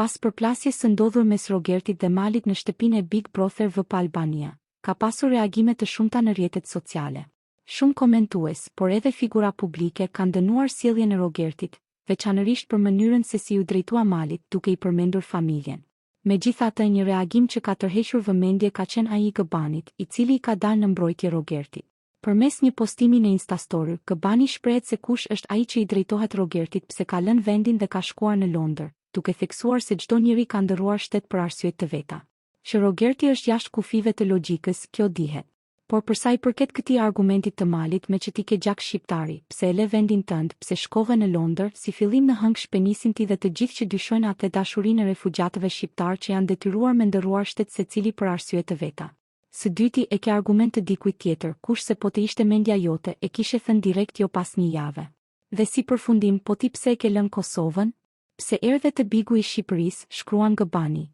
Pas përplasjes së ndodhur mes Rogertit dhe Malit në shtëpinë e Big Brother VP Albania, ka pasur reagime të shumta në rrjetet sociale. Shumë komentues, por edhe figura publike kanë dënuar sjelljen e Rogertit, veçanërisht për mënyrën se si u drejtua Malit duke i përmendur familjen. Megjithatë, një reagim që ka tërhequr vëmendje ka qenë ai i Gbanit, i cili i ka dalë në mbrojtje Rogertit. Përmes një postimi në Instastory, Gbani shprehet se kush është ai që i drejtohet Rogertit pse ka lënë vendin dhe ka shkuar në Londër, duke theksuar se çdo njeri ka ndërruar shtet për arsye të veta. Që Rogerti është jashtë kufive të logjikës, kjo dihet. Por për sa i përket këtij argumentit të Malit me që ti ke gjak shqiptari, pse e le vendin tënd, pse shkove në Londër, si fillim në hëng shpenisin ti dhe të gjithë që dyshojnë atë dashurinë e refugjatëve shqiptar që janë detyruar me ndërruar shtet secili për arsye të veta. Së dyti e ke argument të dikujt tjetër, kush se po të ishte mendja jote e kishe thënë direkt jo pas një jave. Dhe si përfundim, po ti pse e ke lënë Kosovën? Pse erdhe te Bigu i Shqipërisë, shkruan Gbani.